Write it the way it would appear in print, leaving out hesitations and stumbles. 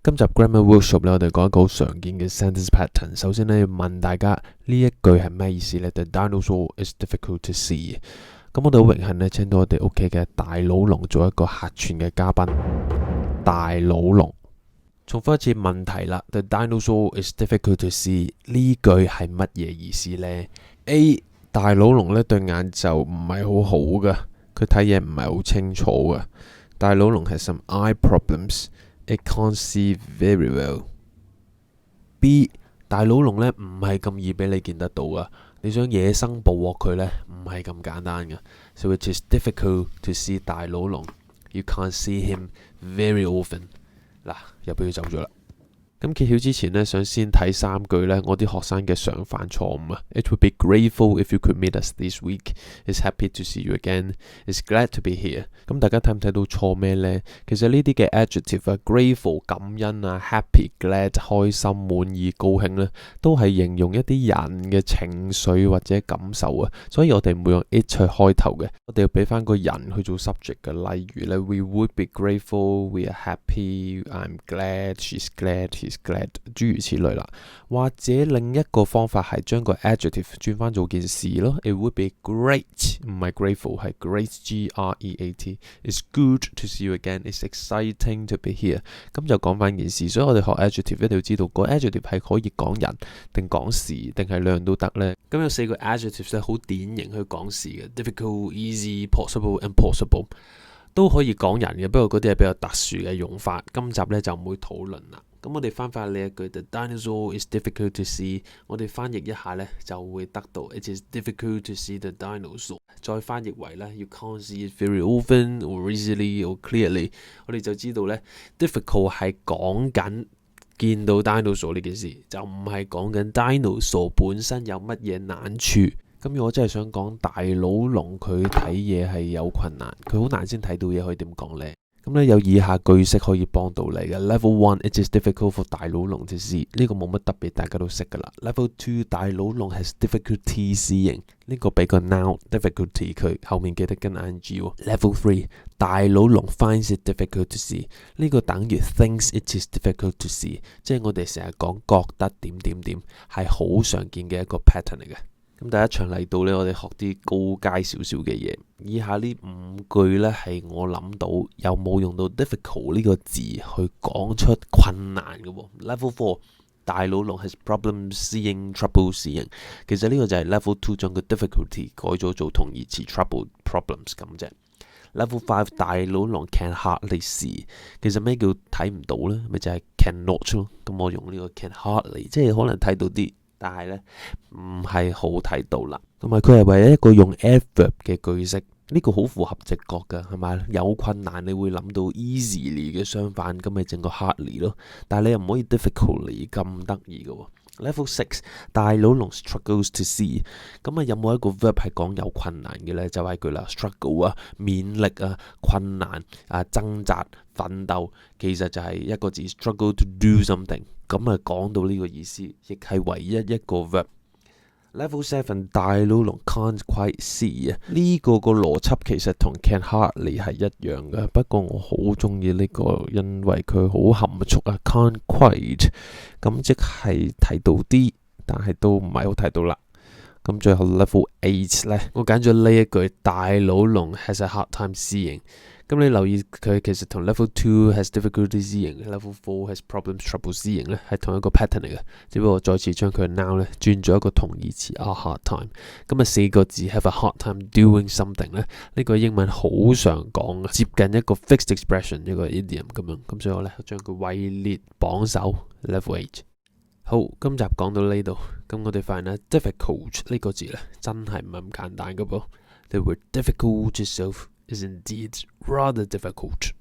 今集 Grammar Workshop 咧，我哋講一個好常見嘅 sentence pattern。首先咧，要問大家呢一句係咩意思咧 ？The dinosaur is difficult to see。咁我哋好榮幸咧，請到我哋屋企嘅大佬龍做一個客串嘅嘉賓。大佬龍，重複一次問題啦。The dinosaur is difficult to see 呢句係乜嘢意思呢？ A 大佬龍咧對眼就唔係好好噶，佢睇嘢唔係好清楚噶。大佬龍has some eye problems。It can't see very well. B 大佬龍咧唔係咁易俾你見得到啊！你想野生捕獲佢咧，唔係咁簡單嘅。So it is difficult to see 大佬龍。You can't see him very often. 嗱，又俾佢走咗啦。咁揭曉之前呢，想先睇3句呢，我啲學生嘅常犯錯誤啊。It would be grateful if you could meet us this week. Is happy to see you again. Is glad to be here. 咁大家睇唔睇到錯咩呢？其實呢啲嘅 adjective 啊 ，grateful 感恩啊 ，happy glad 開心滿意高興呢，都係形容一啲人嘅情緒或者感受啊。所以我哋唔會用 it 去開頭嘅，我哋要俾翻個人去做 subject 嘅。例如咧 ，We would be grateful. We are happy. I'm glad. She's glad.Is glad 諸如此類啦，或者另一個方法係將個 adjective 轉翻做件事咯。It would be great， 唔係 grateful， 係 great，G-R-E-A-T。It's good to see you again. It's exciting to be here。咁就講翻件事，所以我哋學 adjective 一定要知道個 adjective 係可以講人定講事定係兩樣都得呢。咁有4個 adjectives 咧，好典型去講事嘅 ，difficult、easy、possible、impossible 都可以講人嘅，不過嗰啲係比較特殊嘅用法。今集咧就唔會討論啦。咁我哋翻返呢一句 The dinosaur is difficult to see， 我哋翻譯一下呢，就會得到 It is difficult to see the dinosaur。再翻譯為呢 You can't see it very often or easily or clearly， 我哋就知道呢 difficult 係講緊見到 dinosaur 呢件事，就唔係講緊 dinosaur 本身有乜嘢難處。咁如果真係想講大佬龍佢睇嘢係有困難，佢好難先睇到嘢，可以點講呢？咁咧有以下句式可以幫到你嘅。Level 1 It is difficult for 大佬龍 to see， 呢個冇乜特別，大家都識噶啦。Level 2 大佬龍 has difficulty seeing， 呢個俾個 noun difficulty 佢後面記得跟 ing 喎。Level 3大佬龍 finds it difficult to see， 呢個等於 thinks it is difficult to see， 即係我哋成日講覺得點點點係好常見嘅一個 pattern 嚟嘅。咁第一場嚟到呢，我哋學啲高階少少嘅嘢。以下呢5句呢，係我諗到有冇用到 difficult 呢個字去講出困難嘅喎。Level 4大佬龍 has problems seeing trouble seeing， 其實呢個就係 Level 2將個 difficulty 改咗做同義詞 trouble problems 咁啫。Level 5大佬龍 can hardly see， 其實咩叫睇唔到呢？咪就係 cannot 咯。咁我用呢個 can hardly， 即係可能睇到啲。但係咧唔係好睇到啦，同埋佢係唯一一個用 adverb 嘅句式，呢個好符合直覺噶，係咪？有困難你會諗到 easily 嘅相反，咁咪整個 hardly 咯。但係你又唔可以 difficultly 咁得意嘅喎。Level 6大佬龍 struggles to see， 咁啊有冇一個 verb 係講有困難嘅咧？就係佢啦 ，struggle 啊，勉力啊，困難啊，掙扎、奮鬥，其實就係一個字 struggle to do something。咁啊講到呢個意思，亦係唯一一個 verb。Level 7大佬龍 can't quite see 啊，呢個個邏輯其實同 can hardly 係一樣嘅，不過我好中意呢個，因為佢好含蓄啊 ，can't quite， 咁即係睇到啲，但係都唔係好睇到啦。咁最後 Level 8咧，我揀咗呢一句大佬龍 has a hard time seeing。咁你留意佢其實同 Level 2 has difficulty seeing、Level 4 has problems trouble seeing 咧係同一個 pattern 嚟嘅，只不過我再次將佢嘅 noun 咧轉咗一個同義詞 a hard time。咁啊4個字 have a hard time doing something 咧，呢個英文好常講嘅，接近一個 fixed expression 一個 idiom 咁樣。咁所以我咧將佢位列榜首 Level 8。好，今集講到呢度，咁我哋發現咧 difficult 呢個字咧真係唔係咁簡單嘅噃。The word difficult itself is indeed rather difficult.